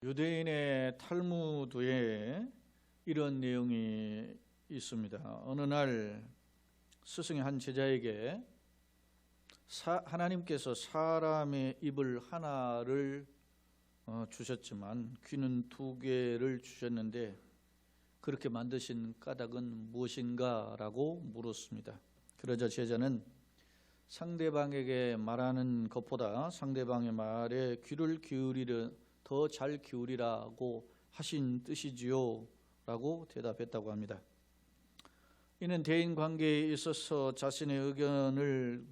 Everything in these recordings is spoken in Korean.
유대인의 탈무드에 이런 내용이 있습니다. 어느 날 스승의 한 제자에게 하나님께서 사람의 입을 하나를 주셨지만 귀는 2개를 주셨는데 그렇게 만드신 까닭은 무엇인가? 라고 물었습니다. 그러자 제자는 상대방에게 말하는 것보다 상대방의 말에 귀를 기울이려 더 잘 기울이라고 하신 뜻이지요 라고 대답했다고 합니다. 이는 대인관계에 있어서 자신의 의견을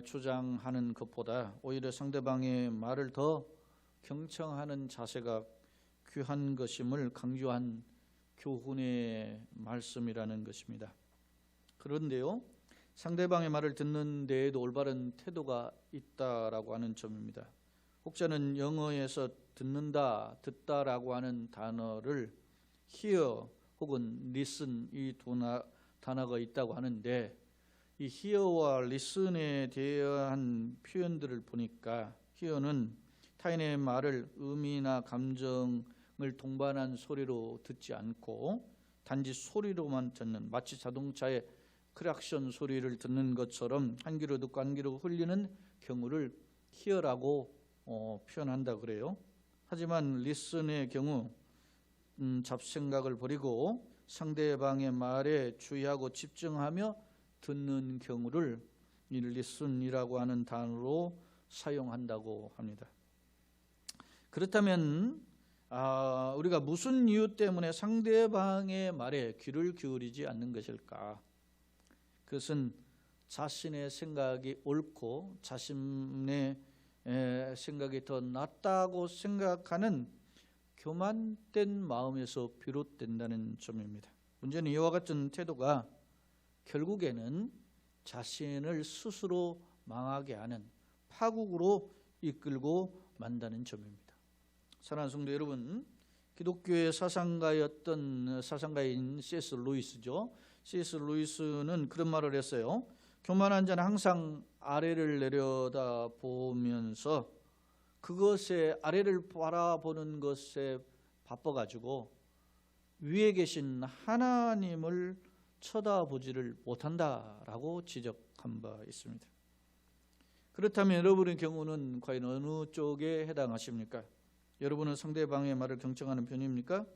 주장하는 것보다 오히려 상대방의 말을 더 경청하는 자세가 귀한 것임을 강조한 교훈의 말씀이라는 것입니다. 그런데요, 상대방의 말을 듣는 데에도 올바른 태도가 있다라고 하는 점입니다. 혹자는 영어에서 듣는다, 듣다라고 하는 단어를 hear 혹은 listen 이 두 단어가 있다고 하는데, 이 hear와 listen에 대한 표현들을 보니까 hear는 타인의 말을 의미나 감정을 동반한 소리로 듣지 않고 단지 소리로만 듣는, 마치 자동차의 크락션 소리를 듣는 것처럼 한 귀로 듣고 한 귀로 흘리는 경우를 hear라고 표현한다 그래요. 하지만 listen의 경우 잡생각을 버리고 상대방의 말에 주의하고 집중하며 듣는 경우를 이 listen이라고 하는 단어로 사용한다고 합니다. 그렇다면 우리가 무슨 이유 때문에 상대방의 말에 귀를 기울이지 않는 것일까? 그것은 자신의 생각이 옳고 자신의 생각이 더 낫다고 생각하는 교만된 마음에서 비롯된다는 점입니다. 문제는 이와 같은 태도가 결국에는 자신을 스스로 망하게 하는 파국으로 이끌고 만다는 점입니다. 사랑하는 성도 여러분, 기독교의 사상가였던 사상가인 C.S. 루이스죠. C.S. 루이스는 그런 말을 했어요. 교만한 자는 항상 아래를 내려다 보면서 그것에 아래를 바라보는 것에 바빠가지고 위에 계신 하나님을 쳐다보지를 못한다라고 지적한 바 있습니다. 그렇다면 여러분의 경우는 과연 어느 쪽에 해당하십니까? 여러분은 상대방의 말을 경청하는 편입니까?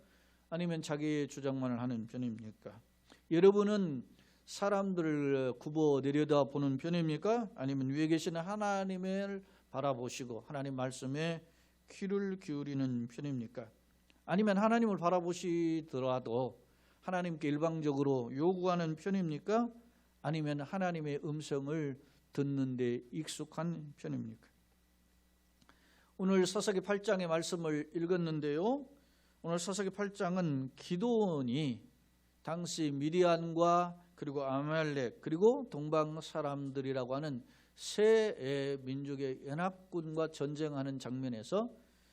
아니면 자기의 주장만을 하는 편입니까? 여러분은 사람들을 굽어 내려다보는 편입니까? 아니면 위에 계시는 하나님을 바라보시고 하나님 말씀에 귀를 기울이는 편입니까? 아니면 하나님을 바라보시더라도 하나님께 일방적으로 요구하는 편입니까? 아니면 하나님의 음성을 듣는 데 익숙한 편입니까? 오늘 사사기 8장의 말씀을 읽었는데요, 오늘 사사기 8장은 기드온이 당시 미디안과 그리고 아말렉 그리고 동방 사람들이라고 하는 세 민족의 연합군과 전쟁하는 장면에서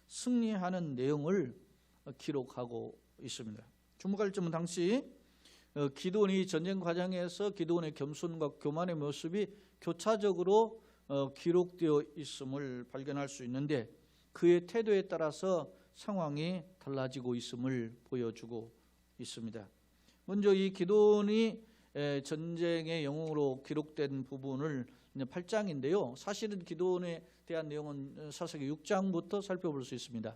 승리하는 내용을 기록하고 있습니다. 주목할 점은 당시 기드온이 전쟁 과정에서 기드온의 겸손과 교만의 모습이 교차적으로 기록되어 있음을 발견할 수 있는데, 그의 태도에 따라서 상황이 달라지고 있음을 보여주고 있습니다. 먼저 이 기드온이 전쟁의 영웅으로 기록된 부분을 8장인데요. 사실은 기드온에 대한 내용은 사사기 6장부터 살펴볼 수 있습니다.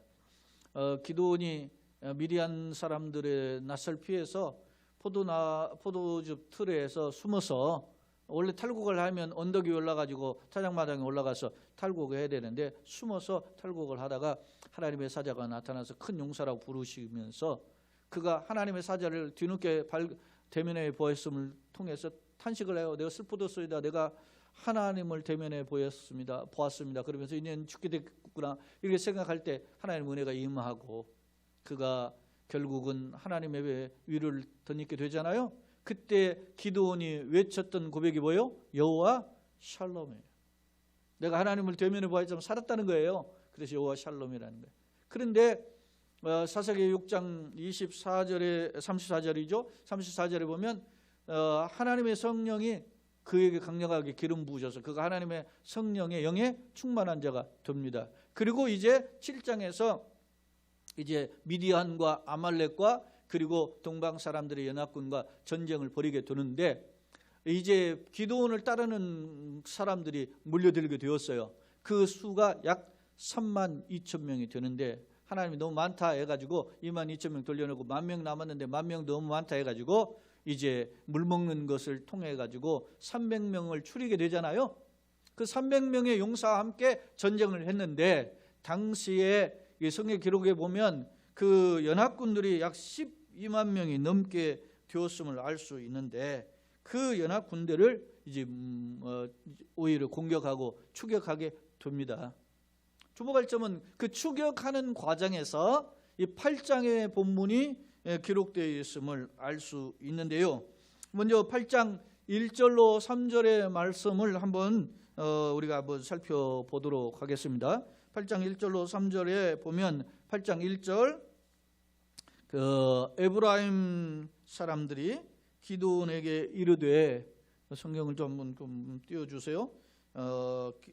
기드온이 미디안 사람들의 낯을 피해서 포도즙 틀에서 숨어서, 원래 탈곡을 하면 언덕 위에 올라가지고 타작마당에 올라가서 탈곡을 해야 되는데 숨어서 탈곡을 하다가 하나님의 사자가 나타나서 큰 용사라고 부르시면서 그가 하나님의 사자를 뒤늦게 대면에 보였음을 통해서 탄식을 해요. 내가 슬프도소이다. 내가 하나님을 대면에 보았습니다. 그러면서 이제는 죽게 됐구나 이렇게 생각할 때 하나님의 은혜가 임하고 그가 결국은 하나님의 위를 덧입게 되잖아요. 그때 기드온이 외쳤던 고백이 뭐예요? 여호와 샬롬이에요. 내가 하나님을 대면에 보았지만 살았다는 거예요. 그래서 여호와 샬롬이라는 거예요. 그런데 사사기 6장 24절에 34절이죠. 34절에 보면 하나님의 성령이 그에게 강력하게 기름 부으셔서 그가 하나님의 성령의 영에 충만한 자가 됩니다. 그리고 이제 7장에서 이제 미디안과 아말렉과 그리고 동방 사람들의 연합군과 전쟁을 벌이게 되는데 이제 기드온을 따르는 사람들이 몰려들게 되었어요. 그 수가 약 3만 2천 명이 되는데 하나님이 너무 많다 해가지고 2만 2천 명 돌려놓고 10,000명 남았는데 10,000명 너무 많다 해가지고 이제 물 먹는 것을 통해 가지고 300명을 추리게 되잖아요. 그 300명의 용사와 함께 전쟁을 했는데 당시에 성경 기록에 보면 그 연합군들이 약 12만 명이 넘게 되었음을 알 수 있는데 그 연합군대를 이제 오히려 공격하고 추격하게 됩니다. 주목할 점은 그 추격하는 과정에서 이 8장의 본문이 기록되어 있음을 알 수 있는데요. 먼저 8장 1절로 3절의 말씀을 한번 우리가 한번 살펴보도록 하겠습니다. 8장 1절로 3절에 보면 8장 1절 에브라임 사람들이 기드온에게 이르되, 성경을 좀 한번 띄워주세요.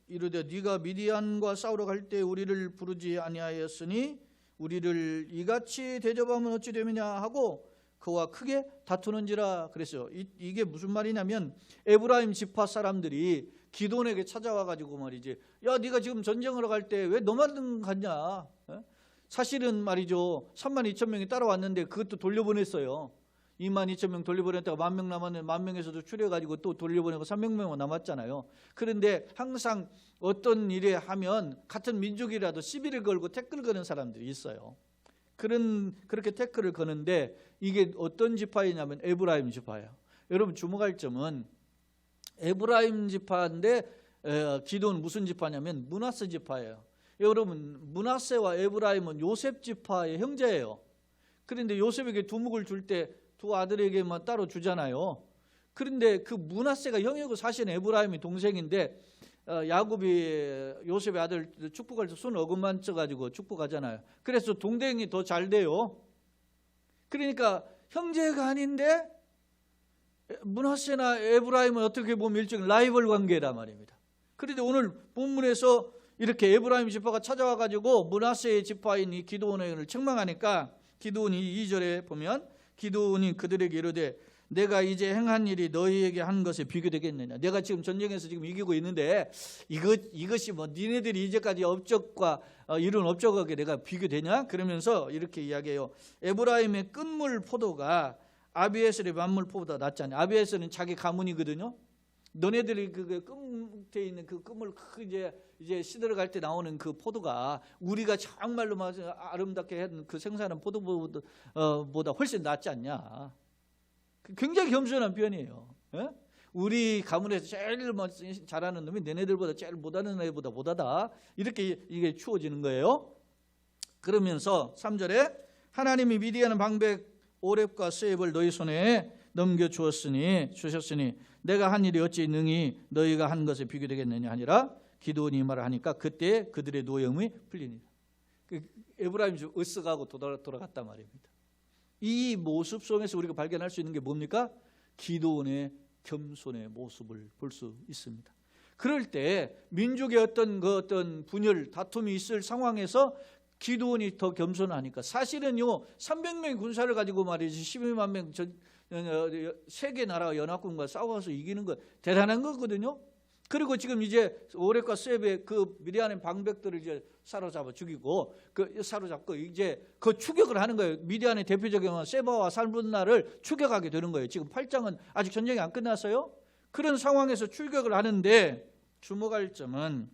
이르되 네가 미디안과 싸우러 갈 때 우리를 부르지 아니하였으니 우리를 이같이 대접하면 어찌 되느냐 하고 그와 크게 다투는지라 그랬어요. 이게 무슨 말이냐면 에브라임 지파 사람들이 기드온에게 찾아와 가지고 말이지, 야 네가 지금 전쟁하러 갈 때 왜 너만 갔냐, 사실은 말이죠 3만 2천 명이 따라왔는데 그것도 돌려보냈어요. 2만 2천 명 돌려보냈다가 10,000명 남았는데 10,000명에서도 추려가지고 또 돌려보내고 300명은 남았잖아요. 그런데 항상 어떤 일에 하면 같은 민족이라도 시비를 걸고 태클 거는 사람들이 있어요. 그렇게 태클을 거는데 이게 어떤 지파이냐면 에브라임 지파예요. 여러분 주목할 점은 에브라임 지파인데 기드온 무슨 지파냐면 므낫세 지파예요. 여러분 므낫세와 에브라임은 요셉 지파의 형제예요. 그런데 요셉에게 두목을 줄 때 두 아들에게만 따로 주잖아요. 그런데 그 므낫세가 형이고 사실은 에브라임이 동생인데 야곱이 요셉의 아들 축복할 때 손 어긋만 쪄가지고 축복하잖아요. 그래서 동생이 더 잘 돼요. 그러니까 형제가 아닌데 므낫세나 에브라임은 어떻게 보면 일종의 라이벌 관계란 말입니다. 그런데 오늘 본문에서 이렇게 에브라임 지파가 찾아와가지고 므낫세의 지파인 이 기드온을 책망하니까 기드온이 2절에 보면 기드온이 그들에게 이르되 내가 이제 행한 일이 너희에게 한 것에 비교되겠느냐. 내가 지금 전쟁에서 지금 이기고 있는데 이것이 뭐 니네들이 이제까지 업적과 이룬 업적하게 내가 비교되냐? 그러면서 이렇게 이야기해요. 에브라임의 끝물 포도가 아비에셀의 만물 포도보다 낫지 않냐. 아비에셀은 자기 가문이거든요. 너네들이 그 끝에 있는 그 끝물 이제 시들어갈 때 나오는 그 포도가 우리가 정말로 아름답게 한 그 생산한 포도보다 훨씬 낫지 않냐. 굉장히 겸손한 표현이에요. 예? 우리 가문에서 제일 잘하는 놈이 너네들보다 제일 못하는 애보다 못하다. 이렇게 이게 추워지는 거예요. 그러면서 3절에 하나님이 미디안 방백 오렙과 세입을 너희 손에 넘겨주셨으니 내가 한 일이 어찌 능히 너희가 한 것에 비교되겠느냐 하니라. 기드온이 이 말을 하니까 그때 그들의 노염이 풀리니라. 에브라임이 좀 으쓱하고 돌아갔단 말입니다. 이 모습 속에서 우리가 발견할 수 있는 게 뭡니까? 기드온의 겸손의 모습을 볼 수 있습니다. 그럴 때 민족의 어떤 분열, 다툼이 있을 상황에서 기드온이 더 겸손하니까, 사실은요 300명의 군사를 가지고 말이지 12만 명 세계 나라 연합군과 싸워서 이기는 거 대단한 거거든요. 그리고 지금 이제 오렙과 세입의 그 미디안의 방백들을 이제 사로잡아 죽이고 사로잡고 이제 그 추격을 하는 거예요. 미디안의 대표적인 세바와 살문나를 추격하게 되는 거예요. 지금 8장은 아직 전쟁이 안 끝났어요. 그런 상황에서 추격을 하는데 주목할 점은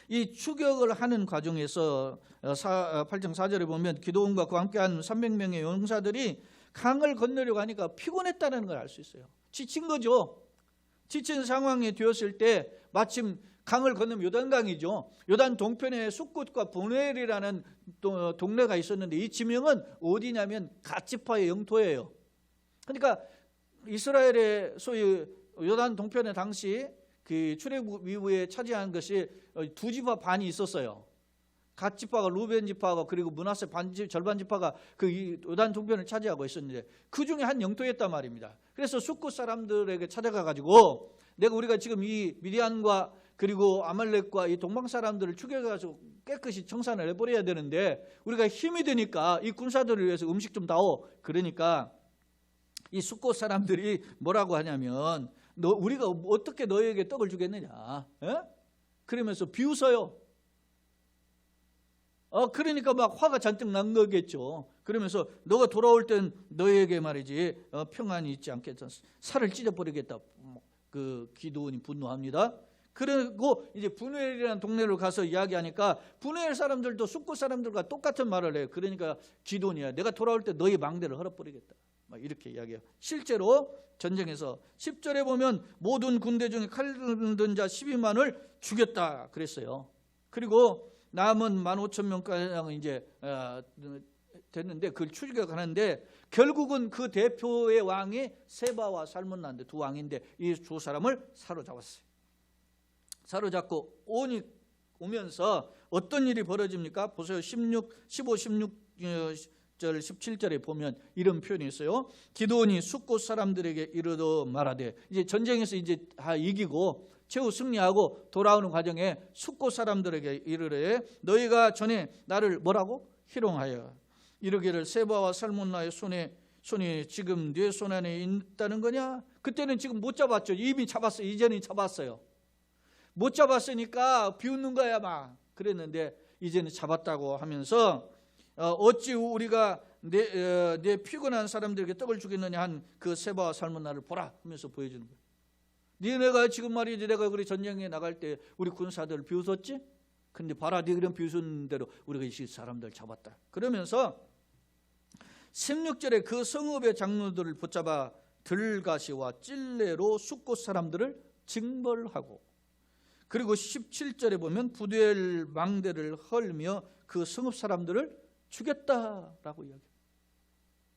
이 추격을 하는 과정에서 8장 4절에 보면 기드온과 그와 함께한 300명의 용사들이 강을 건너려고 하니까 피곤했다는 걸 알 수 있어요. 지친 거죠. 지친 상황이 되었을 때 마침 강을 건너면 요단강이죠. 요단 동편에 숫곳과 보넬이라는 동네가 있었는데 이 지명은 어디냐면 갓지파의 영토예요. 그러니까 이스라엘의 소위 요단 동편에 당시 그 출애굽 이후에 차지한 것이 두 지파 반이 있었어요. 갓 지파가 루벤 지파가 그리고 므낫세 절반 지파가 그 요단 동편을 차지하고 있었는데 그 중에 한 영토였단 말입니다. 그래서 숫곳 사람들에게 찾아가 가지고 우리가 지금 이 미디안과 그리고 아말렉과 이 동방 사람들을 죽여가지고 깨끗이 청산을 해버려야 되는데 우리가 힘이 드니까 이 군사들을 위해서 음식 좀 다오. 그러니까 이 숫곳 사람들이 뭐라고 하냐면 우리가 어떻게 너에게 떡을 주겠느냐. 에? 그러면서 비웃어요. 그러니까 막 화가 잔뜩 난 거겠죠. 그러면서 너가 돌아올 땐 너에게 말이지 평안이 있지 않겠다. 살을 찢어버리겠다. 그 기드온이 분노합니다. 그리고 이제 분우엘이라는 동네로 가서 이야기하니까 분우엘 사람들도 숫곳 사람들과 똑같은 말을 해요. 그러니까 기드온이야. 내가 돌아올 때 너희 망대를 헐어버리겠다. 막 이렇게 이야기해요. 실제로 전쟁에서 10절에 보면 모든 군대 중에 칼 든 자 12만을 죽였다 그랬어요. 그리고 남은 15,000명가량은 이제 됐는데 그걸 출격하는데 결국은 그 대표의 왕이 세바와 살문나인데 두 왕인데 이 두 사람을 사로잡았어요. 사로잡고 오면서 어떤 일이 벌어집니까? 보세요. 15, 16절, 17절에 보면 이런 표현이 있어요. 기드온이 숫곳 사람들에게 이르러 말하되, 이제 전쟁에서 이제 다 이기고 최후 승리하고 돌아오는 과정에 숫곳 사람들에게 이르되 너희가 전에 나를 뭐라고? 희롱하여 이르기를 세바와 살문나의 손이 지금 네 손 안에 있다는 거냐? 그때는 지금 못 잡았죠. 이미 잡았어요. 이제는 잡았어요. 못 잡았으니까 비웃는 거야 막 그랬는데 이제는 잡았다고 하면서 어찌 우리가 내 피곤한 사람들에게 떡을 주겠느냐 한 그 세바와 살문나를 보라 하면서 보여주는 거예요. 니네가 지금 말이지 내가 우리 전쟁에 나갈 때 우리 군사들을 비웃었지? 근데 봐라 네 그런 비웃은 대로 우리가 이 사람들 잡았다. 그러면서 16절에 그 성읍의 장로들을 붙잡아 들가시와 찔레로 숫곳 사람들을 징벌하고, 그리고 17절에 보면 부두엘 망대를 헐며 그 성읍 사람들을 죽였다라고 이야기해요.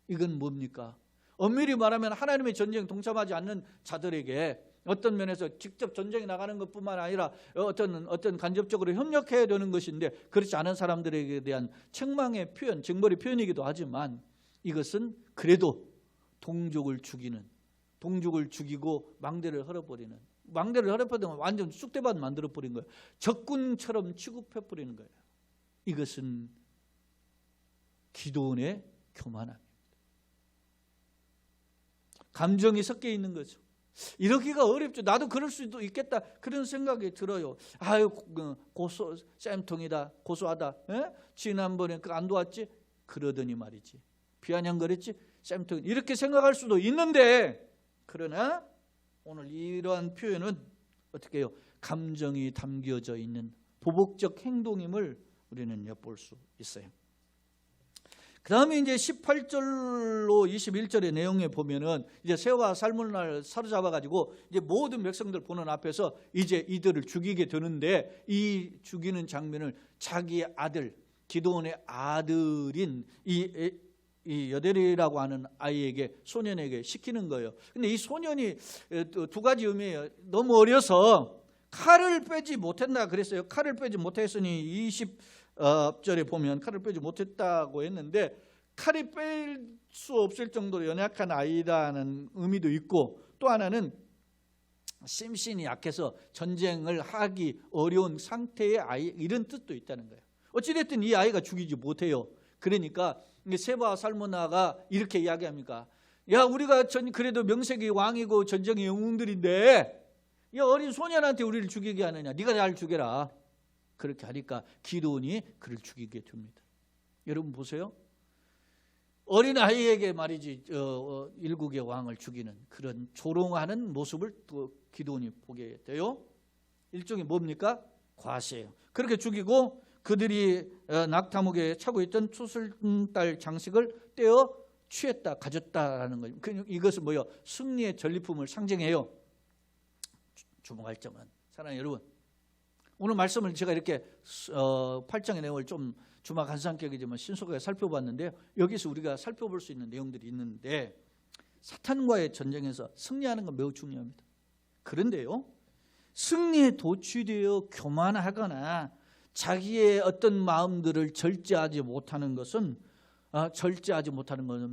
이건 뭡니까? 엄밀히 말하면 하나님의 전쟁에 동참하지 않는 자들에게 어떤 면에서 직접 전쟁에 나가는 것뿐만 아니라 어떤 간접적으로 협력해야 되는 것인데 그렇지 않은 사람들에게 대한 책망의 표현, 징벌의 표현이기도 하지만 이것은 그래도 동족을 죽이고 망대를 헐어버리는, 망대를 헐어버리면 완전 쑥대밭 만들어버린 거예요. 적군처럼 취급해버리는 거예요. 이것은 기드온의 교만함입니다. 감정이 섞여 있는 거죠. 이러기가 어렵죠. 나도 그럴 수도 있겠다 그런 생각이 들어요. 아유 쌤통이다 고소하다. 에? 지난번에 안 도왔지? 그러더니 말이지 비아냥거렸지? 쌤통 이렇게 생각할 수도 있는데, 그러나 오늘 이러한 표현은 어떻게 해요? 감정이 담겨져 있는 보복적 행동임을 우리는 엿볼 수 있어요. 그 다음에 이제 18절로 21절의 내용에 보면은 이제 세와 살문나를 사로잡아가지고 이제 모든 백성들 보는 앞에서 이제 이들을 죽이게 되는데, 이 죽이는 장면을 자기 아들, 기드온의 아들인 이 여델이라고 하는 아이에게, 소년에게 시키는 거예요. 근데 이 소년이 두 가지 의미예요. 너무 어려서 칼을 빼지 못했나 그랬어요. 칼을 빼지 못했으니 20절에 보면 칼을 빼지 못했다고 했는데, 칼이 뺄 수 없을 정도로 연약한 아이라는 의미도 있고, 또 하나는 심신이 약해서 전쟁을 하기 어려운 상태의 아이, 이런 뜻도 있다는 거예요. 어찌됐든 이 아이가 죽이지 못해요. 그러니까 세바와 살문나가 이렇게 이야기합니까? 야, 우리가 그래도 명색이 왕이고 전쟁의 영웅들인데 이 어린 소년한테 우리를 죽이게 하느냐? 네가 날 죽여라. 그렇게 하니까 기드온이 그를 죽이게 됩니다. 여러분 보세요. 어린 아이에게 말이지 일국의 왕을 죽이는 그런 조롱하는 모습을 또 기드온이 보게 돼요. 일종의 뭡니까? 과시예요. 그렇게 죽이고 그들이 낙타목에 차고 있던 추슬달 장식을 떼어 취했다, 가졌다라는 거죠. 이것은 뭐예요? 승리의 전리품을 상징해요. 주목할 점은, 사랑하는 여러분, 오늘 말씀을 제가 이렇게 8장의 내용을 좀 주막 한 성격이지만 신속하게 살펴봤는데요. 여기서 우리가 살펴볼 수 있는 내용들이 있는데, 사탄과의 전쟁에서 승리하는 건 매우 중요합니다. 그런데요, 승리에 도취되어 교만하거나 자기의 어떤 마음들을 절제하지 못하는 것은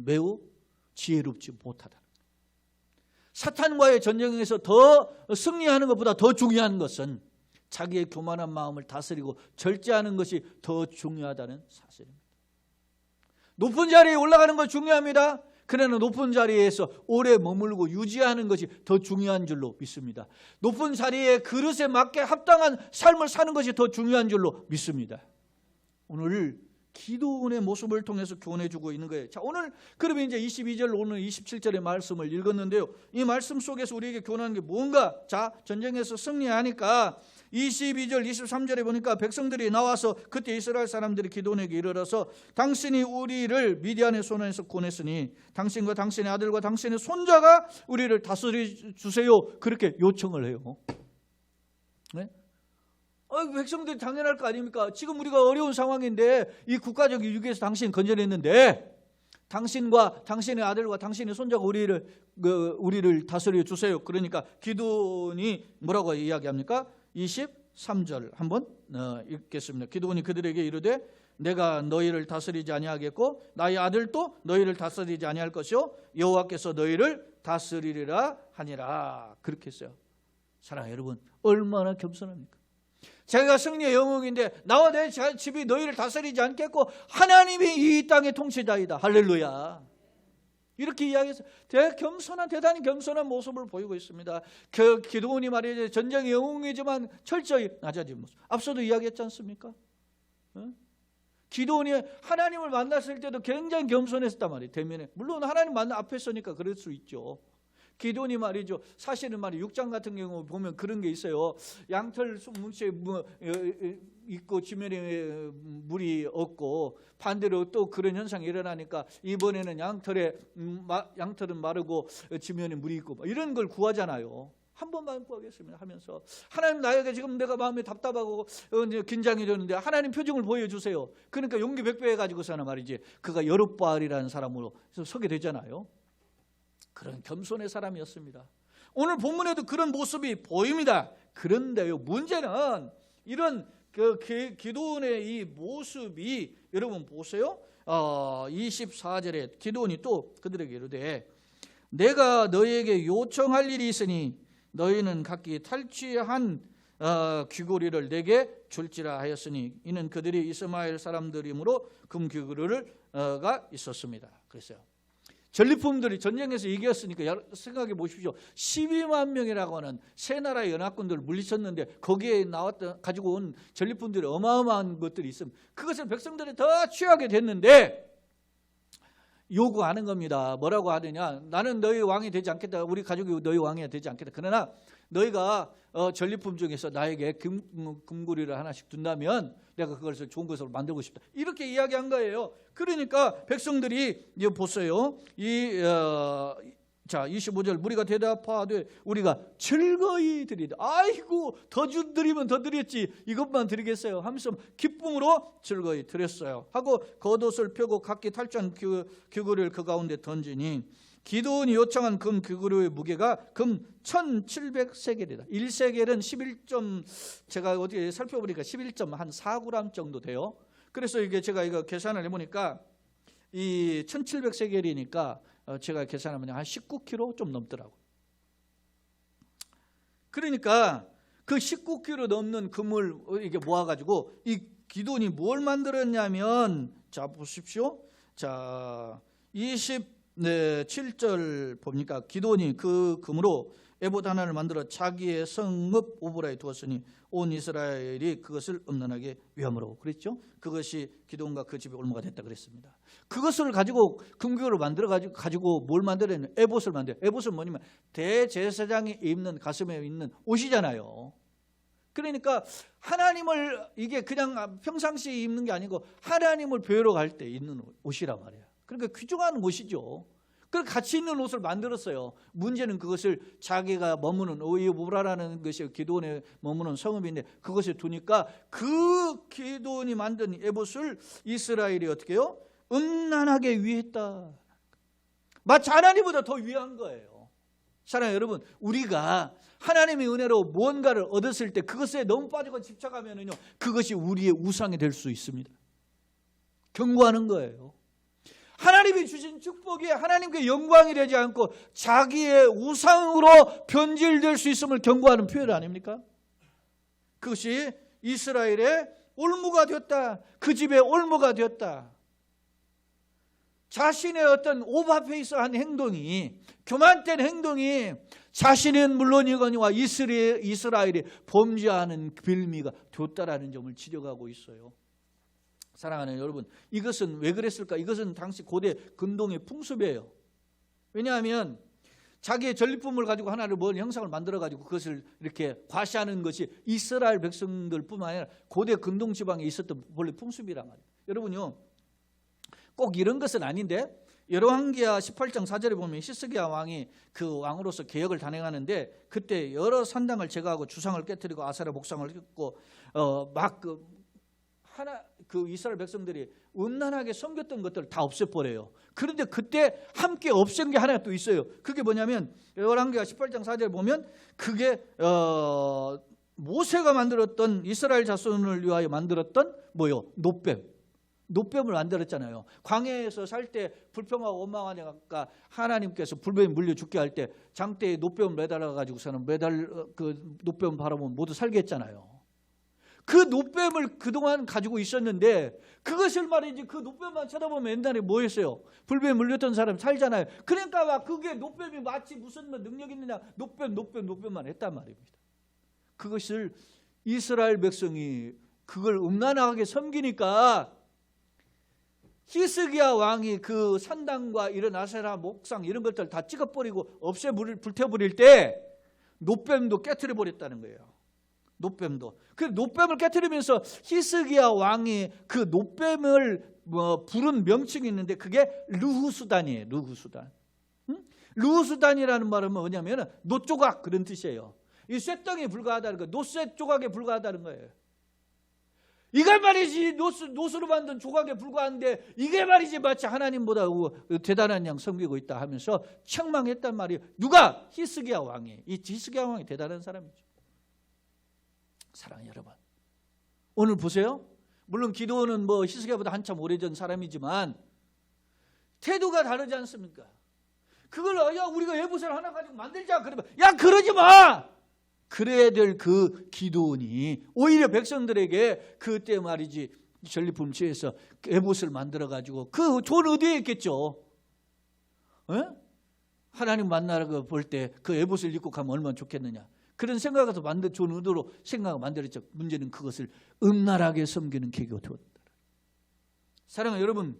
매우 지혜롭지 못하다. 사탄과의 전쟁에서 더 승리하는 것보다 더 중요한 것은 자기의 교만한 마음을 다스리고 절제하는 것이 더 중요하다는 사실입니다. 높은 자리에 올라가는 건 중요합니다. 그러나 높은 자리에서 오래 머물고 유지하는 것이 더 중요한 줄로 믿습니다. 높은 자리에 그릇에 맞게 합당한 삶을 사는 것이 더 중요한 줄로 믿습니다. 오늘 기도원의 모습을 통해서 교훈해 주고 있는 거예요. 자, 오늘 그러면 이제 22절 오늘 27절의 말씀을 읽었는데요. 이 말씀 속에서 우리에게 교훈하는 게 뭔가? 자, 전쟁에서 승리하니까 22절 23절에 보니까 백성들이 나와서 그때 이스라엘 사람들이 기도원에게 이르러서 당신이 우리를 미디안의 손에서 구원했으니 당신과 당신의 아들과 당신의 손자가 우리를 다스려 주세요. 그렇게 요청을 해요. 네? 백성들이 당연할 거 아닙니까? 지금 우리가 어려운 상황인데 이 국가적 위기에서 당신 건져냈는데 당신과 당신의 아들과 당신의 손자가 우리를 다스려 주세요. 그러니까 기드온이 뭐라고 이야기합니까? 23절 한번 읽겠습니다. 기드온이 그들에게 이르되 내가 너희를 다스리지 아니하겠고 나의 아들도 너희를 다스리지 아니할 것이요 여호와께서 너희를 다스리리라 하니라. 그렇게 했어요. 사랑하는 여러분, 얼마나 겸손합니까? 제가 승리의 영웅인데 나와 내 집이 너희를 다스리지 않겠고 하나님이 이 땅의 통치자이다. 할렐루야. 이렇게 이야기해서 대단히 겸손한 모습을 보이고 있습니다. 그 기드온이 말이죠, 전쟁의 영웅이지만 철저히 낮아진 모습. 앞서도 이야기했지 않습니까? 기드온이 하나님을 만났을 때도 굉장히 겸손했단 말이에요. 대면에. 물론 하나님 만나 앞에 서니까 그럴 수 있죠. 기드온이 말이죠. 사실은 말이에요. 6장 같은 경우 보면 그런 게 있어요. 양털 문체에 있고 지면에 물이 없고 반대로 또 그런 현상이 일어나니까 이번에는 양털은 마르고 지면에 물이 있고 이런 걸 구하잖아요. 한 번만 구하겠습니다 하면서 하나님 나에게 지금 내가 마음이 답답하고 긴장이 되는데 하나님 표정을 보여주세요. 그러니까 용기 100배 해가지고서는 말이지 그가 여룻바알이라는 사람으로 서게 되잖아요. 그런 겸손의 사람이었습니다. 오늘 본문에도 그런 모습이 보입니다. 그런데요, 문제는 이런 기드온의 이 모습이 여러분 보세요. 24절에 기드온이 또 그들에게 이르되 내가 너희에게 요청할 일이 있으니 너희는 각기 탈취한 귀고리를 내게 줄지라 하였으니 이는 그들이 이스마엘 사람들이므로 금귀고리가 있었습니다. 그랬어요. 전리품들이 전쟁에서 이겼으니까 생각해 보십시오. 12만 명이라고 하는 세 나라의 연합군들을 물리쳤는데 거기에 가지고 온 전리품들이 어마어마한 것들이 있으면 그것을 백성들이 더 취하게 됐는데 요구하는 겁니다. 뭐라고 하느냐? 나는 너희 왕이 되지 않겠다. 우리 가족이 너희 왕이 되지 않겠다. 그러나 너희가 전리품 중에서 나에게 금고리를 하나씩 준다면 내가 그것을 좋은 것으로 만들고 싶다. 이렇게 이야기한 거예요. 그러니까 백성들이 이제 보세요. 25절 무리가 대답하되 우리가 즐거이 드리다. 아이고 더 드리면 더 드렸지 이것만 드리겠어요 하면서 기쁨으로 즐거이 드렸어요 하고 겉옷을 펴고 각기 탈취한 귀고리를 그 가운데 던지니 기드온이 요청한 금 귀고리의 무게가 금 1700세겔이다. 1세겔은 11점 제가 어떻게 살펴보니까 11.4g 정도 돼요. 그래서 이게 제가 이거 계산을 해보니까 이 1700세겔이니까 제가 계산하면 한 19kg 좀 넘더라고요. 그러니까 그 19kg 넘는 금을 이게 모아가지고 이 기드온이 뭘 만들었냐면 자 보십시오. 자 27절 봅니까? 기드온이 그 금으로 에봇 하나를 만들어 자기의 성읍 오브라에 두었으니 온 이스라엘이 그것을 음란하게 위함으로 그랬죠. 그것이 기드온과 그 집의 올무가 됐다 그랬습니다. 그것을 가지고 금교를 만들어 가지고 뭘 만들었냐? 에봇을 만들어. 에봇은 뭐냐면 대제사장이 입는 가슴에 있는 옷이잖아요. 그러니까 하나님을 이게 그냥 평상시에 입는 게 아니고 하나님을 뵈러 갈 때 입는 옷이란 말이에요. 그러니까 귀중한 옷이죠. 그 가치 있는 옷을 만들었어요. 문제는 그것을 자기가 머무는 오이브라라는 것이 기드온에 머무는 성읍인데 그것을 두니까 그 기드온이 만든 에봇을 이스라엘이 어떻게 해요? 음란하게 위했다. 마치 하나님보다 더 위한 거예요. 사랑하는 여러분, 우리가 하나님의 은혜로 무언가를 얻었을 때 그것에 너무 빠지고 집착하면요, 그것이 우리의 우상이 될 수 있습니다. 경고하는 거예요. 하나님이 주신 축복이 하나님께 영광이 되지 않고 자기의 우상으로 변질될 수 있음을 경고하는 표현 아닙니까? 그것이 이스라엘의 올무가 되었다. 그 집의 올무가 되었다. 자신의 어떤 오버페이스한 행동이, 교만된 행동이 자신은 물론이거니와 이스라엘이 범죄하는 빌미가 되었다라는 점을 지적하고 있어요. 사랑하는 여러분, 이것은 왜 그랬을까? 이것은 당시 고대 근동의 풍습이에요. 왜냐하면 자기의 전리품을 가지고 하나를 뭔 형상을 만들어가지고 그것을 이렇게 과시하는 것이 이스라엘 백성들뿐만 아니라 고대 근동 지방에 있었던 본래 풍습이란 말이에요. 여러분요, 꼭 이런 것은 아닌데 열왕기하 18장 4절에 보면 히스기야 왕이 그 왕으로서 개혁을 단행하는데 그때 여러 산당을 제거하고 주상을 깨뜨리고 아세라 목상을 했고 그 이스라엘 백성들이 음란하게 섬겼던 것들을 다 없애버려요. 그런데 그때 함께 없앤 게 하나 또 있어요. 그게 뭐냐면 열왕기하 18장 4절에 보면 그게 모세가 만들었던 이스라엘 자손을 위하여 만들었던 뭐요? 노뱀을 만들었잖아요. 광야에서 살 때 불평하고 원망하니까 하나님께서 불뱀이 물려 죽게 할 때 장대에 노뱀을 매달아 가지고서는 그 노뱀을 바라보면 모두 살게 했잖아요. 그 노뱀을 그동안 가지고 있었는데 그것을 말이지 그 노뱀만 쳐다보면 옛날에 뭐였어요? 불뱀 물렸던 사람 살잖아요. 그러니까 막 그게 노뱀이 마치 무슨 능력 있느냐 노뱀만 했단 말입니다. 그것을 이스라엘 백성이 그걸 음란하게 섬기니까 히스기야 왕이 그 산당과 이런 아세라 목상 이런 것들 다 찍어버리고 불태워버릴 때 노뱀도 깨트려 버렸다는 거예요. 노뱀도. 그 노뱀을 깨트리면서 히스기야 왕이 그 노뱀을 부른 명칭이 있는데 그게 르후수단이에요. 르후수단. 르후수단이라는 말은 뭐냐면 노조각 그런 뜻이에요. 이 쇠덩이에 불과하다는 거예요. 노쇠 조각에 불과하다는 거예요. 이게 말이지 노수로 만든 조각에 불과한데 이게 말이지 마치 하나님보다 대단한 양 섬기고 있다 하면서 책망했단 말이에요. 누가? 히스기야 왕이. 이 히스기야 왕이 대단한 사람이죠. 사랑하는 여러분, 오늘 보세요. 물론 기도는 히스기야보다 한참 오래전 사람이지만 태도가 다르지 않습니까? 그걸 우리가 에봇을 하나 가지고 만들자 그러면 그러지 마. 그래야 될 그 기도원이 오히려 백성들에게 그때 말이지 전리품 취해서 에봇을 만들어 가지고 그 좋은 의도에 있겠죠. 하나님 만나러 볼 때 그 에봇을 입고 가면 얼마나 좋겠느냐. 그런 생각에서 좋은 의도로 생각을 만들었죠. 문제는 그것을 음란하게 섬기는 계기가 되었다. 사랑하는 여러분,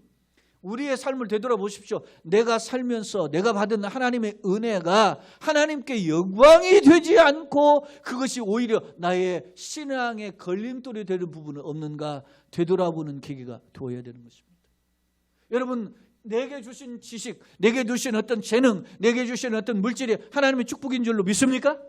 우리의 삶을 되돌아보십시오. 내가 살면서 내가 받은 하나님의 은혜가 하나님께 영광이 되지 않고 그것이 오히려 나의 신앙의 걸림돌이 되는 부분은 없는가 되돌아보는 계기가 되어야 되는 것입니다. 여러분, 내게 주신 지식, 내게 주신 어떤 재능, 내게 주신 어떤 물질이 하나님의 축복인 줄로 믿습니까?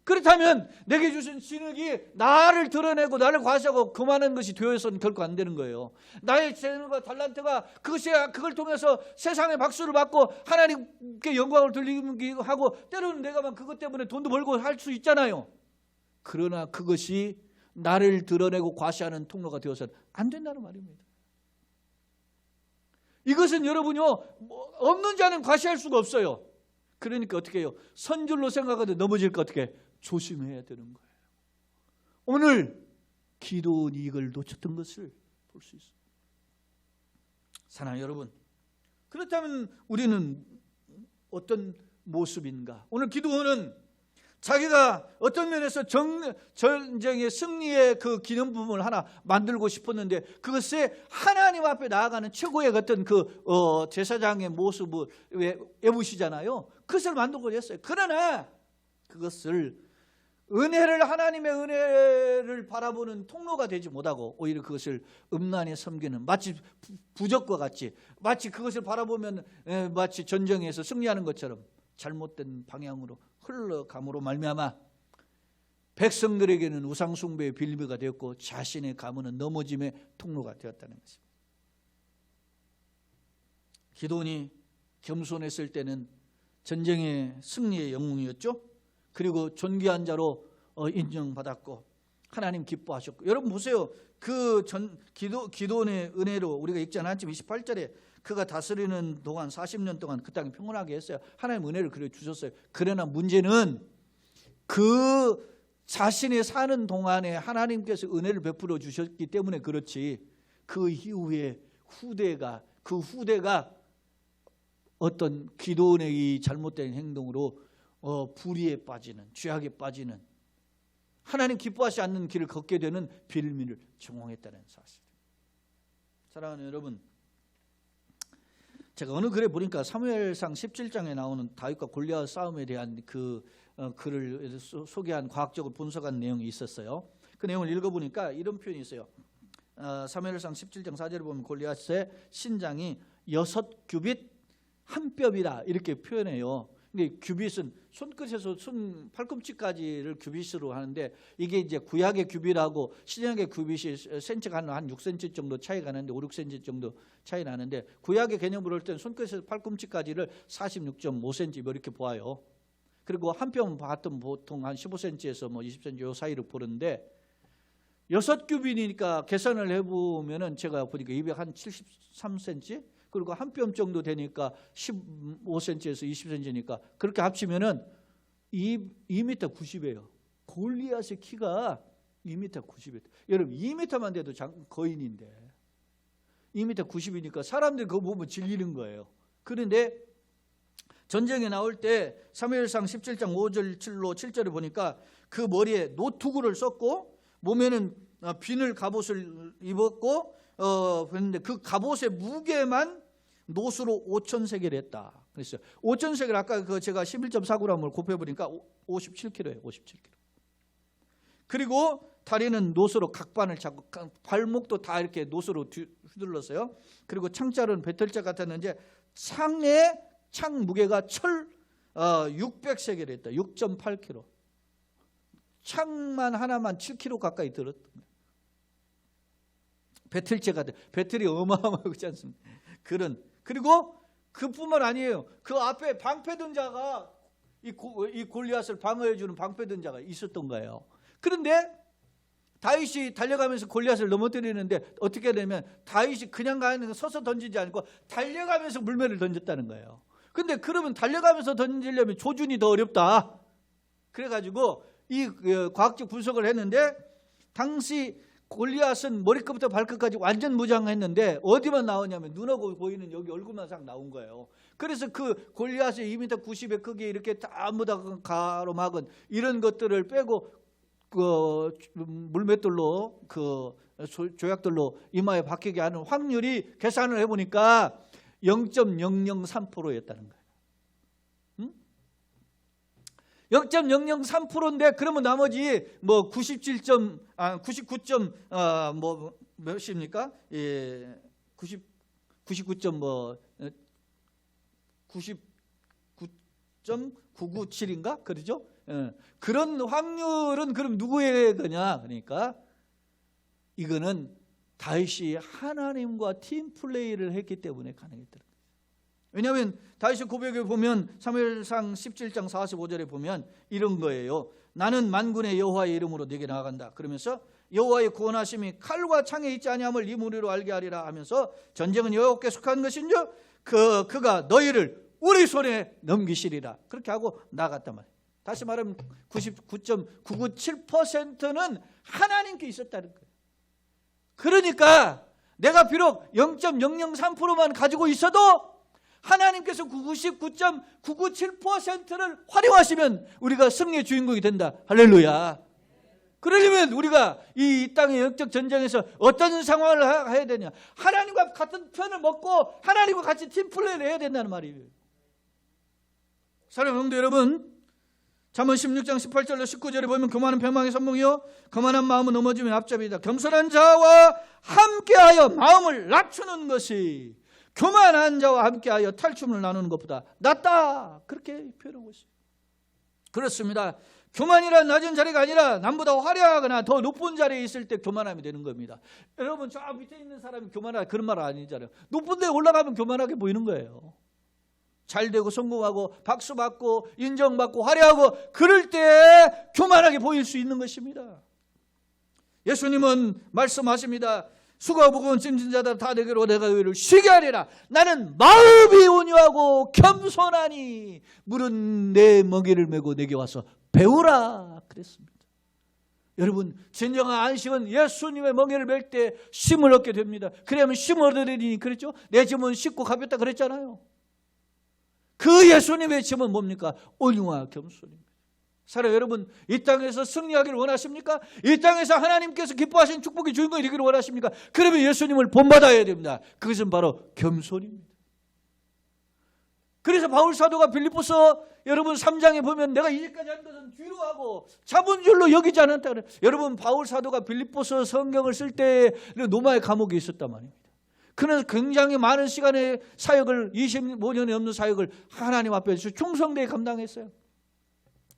그렇다면 내게 주신 진흙이 나를 드러내고 나를 과시하고 그만한 것이 되어서는 결코 안 되는 거예요. 나의 재능과 달란트가 그걸 통해서 세상의 박수를 받고 하나님께 영광을 돌리기도 하고 때로는 내가 그것 때문에 돈도 벌고 할 수 있잖아요. 그러나 그것이 나를 드러내고 과시하는 통로가 되어서는 안 된다는 말입니다. 이것은 여러분요, 없는 자는 과시할 수가 없어요. 그러니까 어떻게 해요? 선줄로 생각하도 넘어질까 어떻게 조심해야 되는 거예요. 오늘 기도원이 이걸 놓쳤던 것을 볼 수 있습니다. 사랑하는 여러분, 그렇다면 우리는 어떤 모습인가? 오늘 기도원은 자기가 어떤 면에서 전쟁의 승리의 그 기념품을 하나 만들고 싶었는데 그것에 하나님 앞에 나아가는 최고의 어떤 제사장의 모습을 에봇이잖아요. 그것을 만들고 했어요. 그러나 그것을 하나님의 은혜를 바라보는 통로가 되지 못하고 오히려 그것을 음란에 섬기는 마치 부적과 같이 마치 그것을 바라보면 마치 전쟁에서 승리하는 것처럼 잘못된 방향으로 흘러감으로 말미암아 백성들에게는 우상숭배의 빌미가 되었고 자신의 가문은 넘어짐의 통로가 되었다는 것입니다. 기도원이 겸손했을 때는 전쟁의 승리의 영웅이었죠. 그리고 존귀한 자로 인정받았고 하나님 기뻐하셨고, 여러분 보세요. 기도원의 은혜로 우리가 읽지 않았지만 28절에 그가 다스리는 동안 40년 동안 그 땅이 평온하게 했어요. 하나님 은혜를 그려 주셨어요. 그러나 문제는 그 자신이 사는 동안에 하나님께서 은혜를 베풀어 주셨기 때문에 그렇지, 그 이후에 그 후대가 어떤 기도원의 이 잘못된 행동으로 불의에 빠지는, 죄악에 빠지는, 하나님 기뻐하지 않는 길을 걷게 되는 빌미를 정황했다는 사실. 사랑하는 여러분, 제가 어느 글에 보니까 사무엘상 17장에 나오는 다윗과 골리앗 싸움에 대한 그 글을 소개한, 과학적으로 분석한 내용이 있었어요. 그 내용을 읽어보니까 이런 표현이 있어요. 사무엘상 17장 4절에 보면 골리앗의 신장이 6규빗 한 뼘이다 이렇게 표현해요. 근데 규빗은 손끝에서 손 팔꿈치까지를 규빗으로 하는데, 이게 이제 구약의 규빗하고 신약의 규빗이 센치가 한 6cm 정도 차이가 나는데, 5, 6cm 정도 차이 나는데, 구약의 개념으로 할 때는 손끝에서 팔꿈치까지를 46.5cm 뭐 이렇게 보아요. 그리고 한 뼘 봤던 보통 한 15cm에서 뭐 20cm 요 사이를 보는데, 6규빗이니까 계산을 해보면은 제가 보니까 273cm, 그리고 한 뼘 정도 되니까 15cm에서 20cm니까 그렇게 합치면은 2m 90이에요. 골리앗의 키가 2m 90이에요. 여러분 2m만 돼도 거인인데 2m 90이니까 사람들이 그거 보면 질리는 거예요. 그런데 전쟁에 나올 때 사무엘상 17장 5절 7절에 보니까 그 머리에 노투구를 썼고 몸에는 비늘 갑옷을 입었고 그런데 그 갑옷의 무게만 노수로 5,000세겔 했다. 그랬어요. 5,000세겔 아까 제가 11.4g을 곱해보니까 57kg예요. 57kg. 그리고 다리는 노수로 각반을 잡고 발목도 다 이렇게 노수로 휘둘렀어요. 그리고 창자는 배틀자 같았는데 창 무게가 철 600세겔 했다. 6.8kg. 창만 하나만 7kg 가까이 들었던 거예요. 배틀제 같은, 배틀이 어마어마하지 않습니까? 그리고 그뿐만 아니에요. 그 앞에 방패든 자가 이 골리앗을 방어해 주는 방패든 자가 있었던 거예요. 그런데 다윗이 달려가면서 골리앗을 넘어뜨리는데 어떻게 되면 다윗이 그냥 가는 서서 던지지 않고 달려가면서 물매를 던졌다는 거예요. 근데 그러면 달려가면서 던지려면 조준이 더 어렵다. 그래가지고 이 과학적 분석을 했는데, 당시 골리앗은 머리끝부터 발끝까지 완전 무장했는데 어디만 나오냐면 눈하고 보이는 여기 얼굴만 싹 나온 거예요. 그래서 그 골리앗의 2m 90의 크기 이렇게 전부 다 가로막은 이런 것들을 빼고 그 물맷돌로 그 조약돌로 이마에 박히게 하는 확률이 계산을 해보니까 0.003%였다는 거예요. 0.003%인데 그러면 나머지 뭐 99점 뭐 몇입니까? 예, 99점 뭐 99.997인가 그러죠? 예, 그런 확률은 그럼 누구의 거냐? 그러니까 이거는 다윗이 하나님과 팀 플레이를 했기 때문에 가능했더라. 왜냐하면 다윗의 고백에 보면 사무엘상 17장 45절에 보면 이런 거예요. 나는 만군의 여호와의 이름으로 네게 나아간다. 그러면서 여호와의 구원하심이 칼과 창에 있지 아니함을 네 무리로 알게 하리라 하면서, 전쟁은 여호와께 속한 것인즉 그가 너희를 우리 손에 넘기시리라. 그렇게 하고 나갔단 말이에요. 다시 말하면 99.997%는 하나님께 있었다는 거예요. 그러니까 내가 비록 0.003%만 가지고 있어도 하나님께서 99.997%를 활용하시면 우리가 승리의 주인공이 된다. 할렐루야. 그러려면 우리가 이 땅의 영적 전쟁에서 어떤 상황을 해야 되냐? 하나님과 같은 편을 먹고 하나님과 같이 팀플레이를 해야 된다는 말이에요. 사랑하는 성도 여러분, 잠언 16장 18절로 19절에 보면 교만은 패망의 선봉이요 거만한 마음은 넘어지면 앞잡이다. 겸손한 자와 함께하여 마음을 낮추는 것이 교만한 자와 함께하여 탈춤을 나누는 것보다 낫다. 그렇게 표현하고 있어요. 그렇습니다. 교만이란 낮은 자리가 아니라 남보다 화려하거나 더 높은 자리에 있을 때 교만함이 되는 겁니다. 여러분 저 밑에 있는 사람이 교만하다 그런 말 아니잖아요. 높은 데 올라가면 교만하게 보이는 거예요. 잘되고 성공하고 박수받고 인정받고 화려하고 그럴 때 교만하게 보일 수 있는 것입니다. 예수님은 말씀하십니다. 수고하고 무거운 짐진 자들 다 내게로 내가 너희를 쉬게 하리라. 나는 마음이 온유하고 겸손하니 물은 내 멍에를 메고 내게 와서 배우라 그랬습니다. 여러분, 진정한 안식은 예수님의 멍에를 맬 때 쉼을 얻게 됩니다. 그러면 쉼을 얻으리니 그랬죠? 내 짐은 쉽고 가볍다 그랬잖아요. 그 예수님의 짐은 뭡니까? 온유와 겸손입니다. 사랑 여러분, 이 땅에서 승리하기를 원하십니까? 이 땅에서 하나님께서 기뻐하신 축복의 주인공이 되기를 원하십니까? 그러면 예수님을 본받아야 됩니다. 그것은 바로 겸손입니다. 그래서 바울 사도가 빌립보서 여러분 3장에 보면 내가 이제까지 한 것은 뒤로 하고 잡은 줄로 여기지 않았다 그래요. 여러분, 바울 사도가 빌립보서 성경을 쓸 때 로마의 감옥에 있었단 말입니다. 그래서 굉장히 많은 시간의 사역을, 25년이 넘는 사역을 하나님 앞에서 충성되게 감당했어요.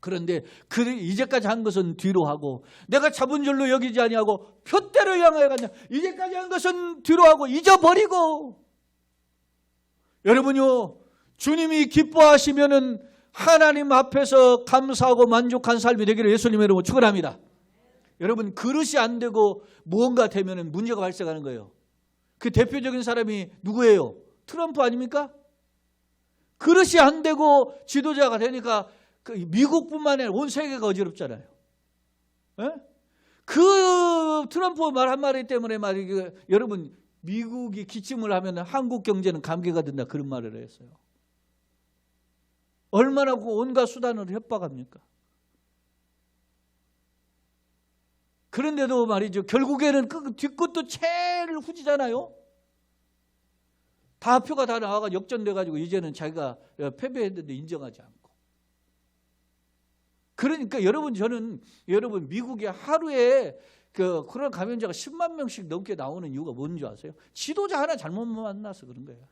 그런데 이제까지 한 것은 뒤로 하고 내가 잡은 줄로 여기지 아니하고 표대를 향하여 간다. 이제까지 한 것은 뒤로 하고 잊어버리고. 여러분요, 주님이 기뻐하시면은 하나님 앞에서 감사하고 만족한 삶이 되기를 예수님의 이름으로 축원합니다. 여러분, 그릇이 안 되고 무언가 되면은 문제가 발생하는 거예요. 그 대표적인 사람이 누구예요? 트럼프 아닙니까? 그릇이 안 되고 지도자가 되니까 미국뿐만 아니라 온 세계가 어지럽잖아요. 에? 그 트럼프 말 한마디 때문에 말이에요. 여러분, 미국이 기침을 하면 한국 경제는 감개가 된다, 그런 말을 했어요. 얼마나 온갖 수단으로 협박합니까? 그런데도 말이죠, 결국에는 그 뒷끝도 제일 후지잖아요. 다 표가 다 나와가 역전돼가지고 이제는 자기가 패배했는데 인정하지 않고. 그러니까 저는 미국에 하루에 그 코로나 감염자가 10만 명씩 넘게 나오는 이유가 뭔지 아세요? 지도자 하나 잘못 만나서 그런 거예요.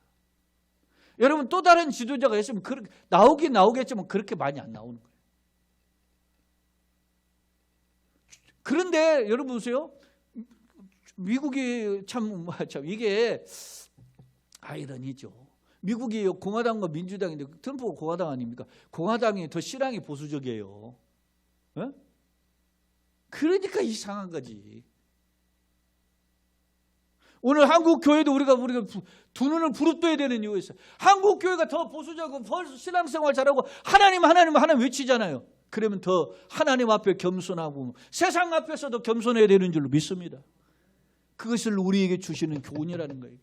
여러분, 또 다른 지도자가 있으면 나오긴 나오겠지만 그렇게 많이 안 나오는 거예요. 그런데 여러분 보세요. 미국이 참 이게 아이러니죠. 미국이 공화당과 민주당인데 트럼프가 공화당 아닙니까? 공화당이 더 실향이 보수적이에요. 에? 그러니까 이상한 거지. 오늘 한국 교회도 우리가 두 눈을 부릅떠야 되는 이유가 있어요. 한국 교회가 더 보수적이고 벌써 신앙생활 잘하고 하나님 외치잖아요. 그러면 더 하나님 앞에 겸손하고 세상 앞에서도 겸손해야 되는 줄로 믿습니다. 그것을 우리에게 주시는 교훈이라는 거예요.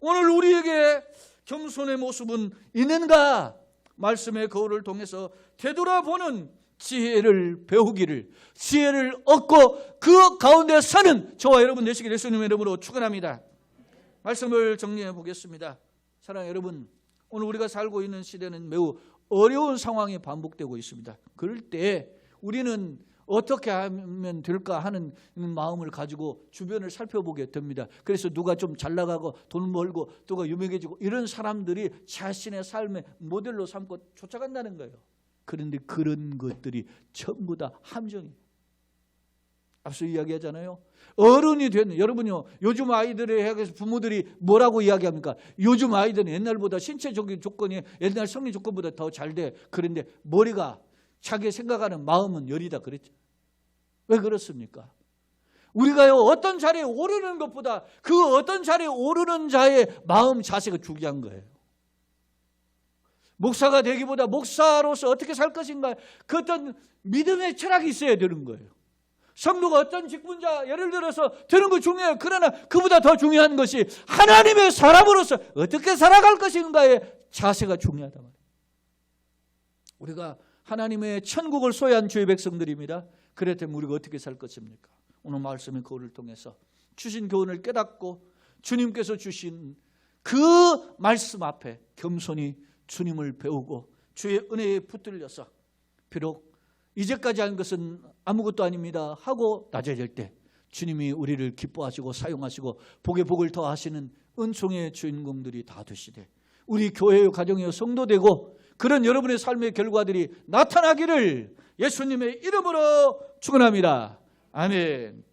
오늘 우리에게 겸손의 모습은 있는가? 말씀의 거울을 통해서 되돌아보는 지혜를 배우기를, 지혜를 얻고 그 가운데 사는 저와 여러분 되시기를 예수님의 이름으로 축원합니다. 말씀을 정리해 보겠습니다. 사랑하는 여러분, 오늘 우리가 살고 있는 시대는 매우 어려운 상황이 반복되고 있습니다. 그럴 때 우리는 어떻게 하면 될까 하는 마음을 가지고 주변을 살펴보게 됩니다. 그래서 누가 좀 잘 나가고 돈 벌고 누가 유명해지고 이런 사람들이 자신의 삶의 모델로 삼고 쫓아간다는 거예요. 그런데 그런 것들이 전부 다 함정이에요. 앞서 이야기하잖아요. 어른이 된 여러분요, 요즘 아이들에 대해서 부모들이 뭐라고 이야기합니까? 요즘 아이들은 옛날보다 신체적인 조건이 옛날 성리 조건보다 더 잘 돼. 그런데 머리가, 자기 생각하는 마음은 여리다 그랬죠. 왜 그렇습니까? 우리가요, 어떤 자리에 오르는 것보다 그 어떤 자리에 오르는 자의 마음 자세가 중요한 거예요. 목사가 되기보다 목사로서 어떻게 살 것인가, 그 어떤 믿음의 철학이 있어야 되는 거예요. 성도가 어떤 직분자 예를 들어서 되는 거 중요해요. 그러나 그보다 더 중요한 것이 하나님의 사람으로서 어떻게 살아갈 것인가의 자세가 중요하다 말이에요. 우리가 하나님의 천국을 소유한 주의 백성들입니다. 그렇다면 우리가 어떻게 살 것입니까? 오늘 말씀의 거울을 통해서 주신 교훈을 깨닫고 주님께서 주신 그 말씀 앞에 겸손히 주님을 배우고 주의 은혜에 붙들려서 비록 이제까지 한 것은 아무것도 아닙니다 하고 낮아질 때 주님이 우리를 기뻐하시고 사용하시고 복에 복을 더하시는 은총의 주인공들이 다 되시되 우리 교회요 가정이요 성도 되고 그런 여러분의 삶의 결과들이 나타나기를 예수님의 이름으로 축원합니다. 아멘.